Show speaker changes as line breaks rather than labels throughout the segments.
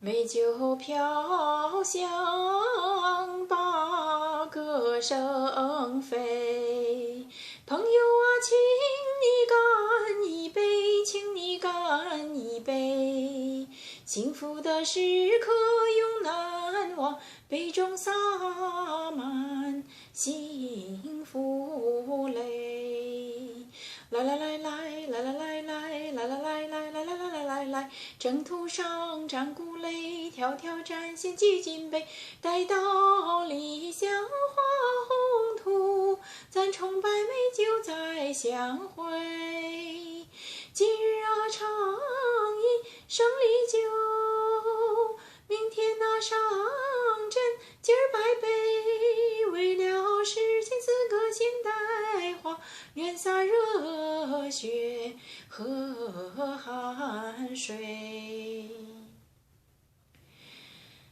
美酒飘香，把歌声飞。朋友啊，请你干一杯，请你干一杯。幸福的时刻永难忘，杯中洒满幸福泪。来来来来来来来来来来来来来来来来来来，征途上战鼓擂，条条战线几进杯。待到理想画宏图，咱崇拜美酒再相会。今日啊，畅饮胜利酒，明天啊，上阵今儿百杯。为了实现4个现代化，愿洒热血和汗水。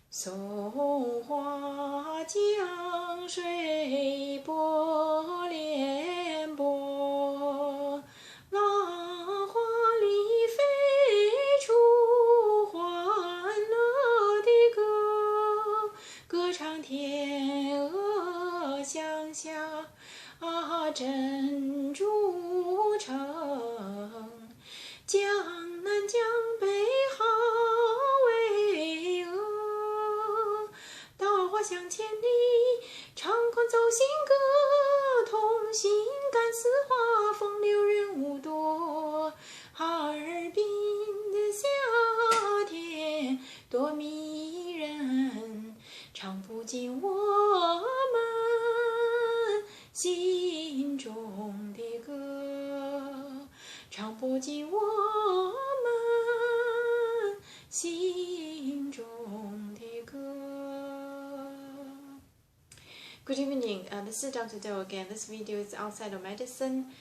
松花江水波涟波，浪花里飞出欢乐的歌，歌唱天鹅乡下珍珠城。江南江北好巍峨，稻花香千里，唱款奏新歌，同心干丝花，风流人物多。哈尔滨的夏天多迷人，唱不尽我们心中的歌，唱不尽我们心中的歌。Good evening, this is Dr. Do again. This video is outside of medicine.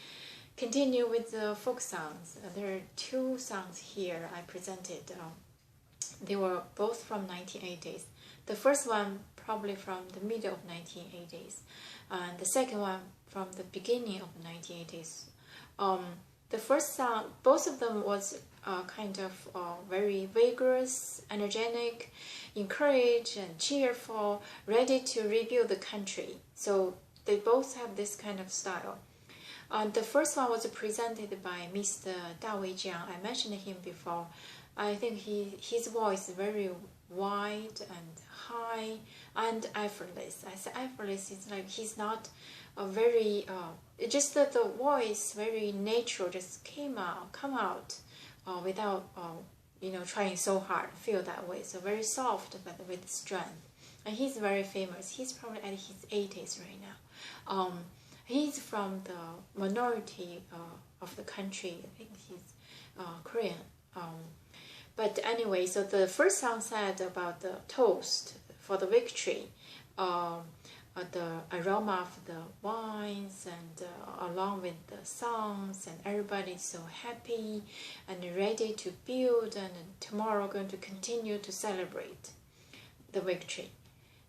Continue with the folk songs. There are 2 songs here I presented. They were both from 1980s. The first one probably from the middle of 1980s, and the second one from the beginning of the 1980s. The first song, both of them was kind of very vigorous, energetic, encouraged and cheerful, ready to rebuild the country. So they both have this kind of style. The first one was presented by Mr. Jiang. I mentioned him before. I think his voice is very wide and high and effortless. I say effortless, it's like he's not a very just that the voice very natural, just come out without trying so hard, feel that way. So very soft but with strength. And he's very famous. He's probably at his 80s right now. He's from the minority of the country. I think he's Korean. But anyway, so the first song said about the toast for the victory, the aroma of the wines, and along with the songs, and everybody's so happy and ready to build, and tomorrow going to continue to celebrate the victory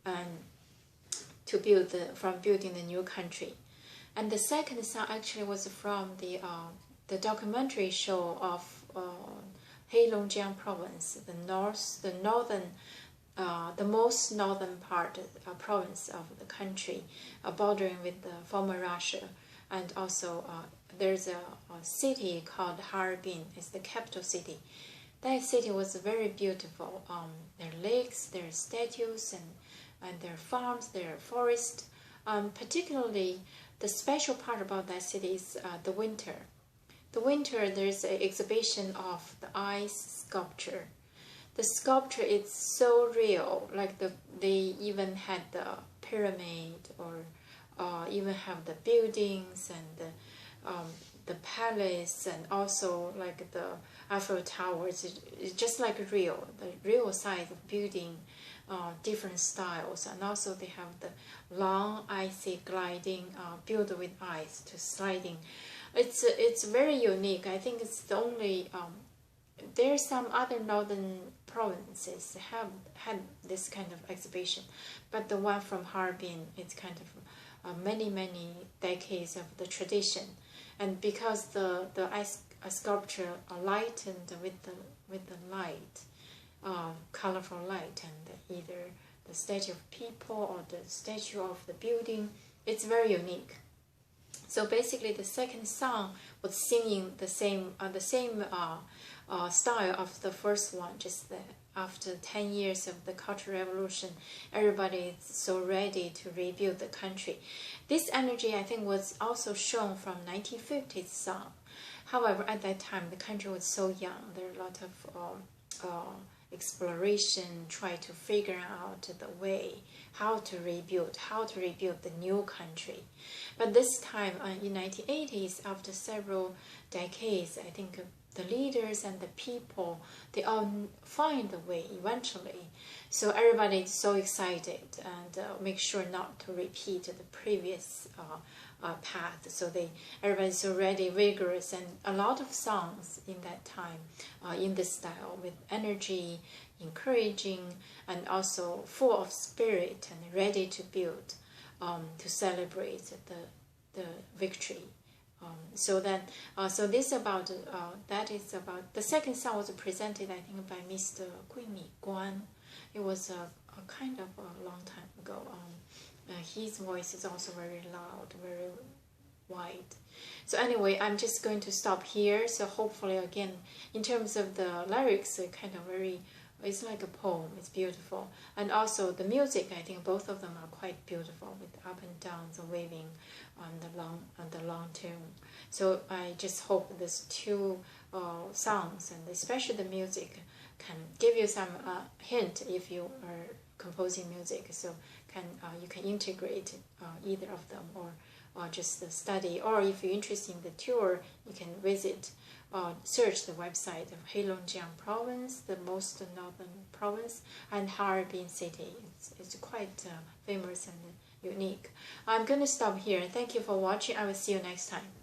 and to build from building the new country. And the second song actually was from the documentary show of Heilongjiang province, the most northern part province of the country, bordering with the former Russia. And also there's a city called Haerbin. It's the capital city. That city was very beautiful. There are lakes, there are statues, and there are farms, there are forests. Particularly, the special part about that city is the winter. The winter, there's an exhibition of the ice sculpture. The sculpture is so real, like they even had the pyramid, or even have the buildings and the palace, and also like the Eiffel Tower. It's just like the real size of building, different styles, and also they have the long icy gliding built with ice to sliding. It's very unique. I think it's the only. There are some other northern provinces have had this kind of exhibition, but the one from Haerbin, it's kind of many decades of the tradition, and because the ice sculpture are lightened with the light colorful light, and either the statue of people or the statue of the building. It's very unique. So basically, the second song was singing the same style of the first one. Just after 10 years of the Cultural Revolution, everybody is so ready to rebuild the country. This energy, I think, was also shown from 1950s song. However, at that time, the country was so young. There are a lot of exploration, try to figure out the way how to rebuild the new country. But this time in 1980s, after several decades, I think the leaders and the people, they all find a way eventually. So everybody is so excited and make sure not to repeat the previous path. So everybody's so ready, vigorous, and a lot of songs in that time in this style with energy, encouraging, and also full of spirit and ready to build, to celebrate the victory. So this about that is about the second song was presented, I think, by Mr. Guan. It was a kind of a long time ago. His voice is also very loud, very wide. So anyway, I'm just going to stop here. So hopefully, again, in terms of the lyrics, kind of it's like a poem. It's beautiful, and also the music. I think both of them are quite beautiful with up and downs, the waving on the long tune. So I just hope these two songs, and especially the music, can give you some hint if you are composing music. So you can integrate either of them, or just study. Or if you're interested in the tour, you can visit. Search the website of Jiang province, the most northern province, and Haerbin city. It's quite famous and unique. I'm going to stop here. Thank you for watching. I will see you next time.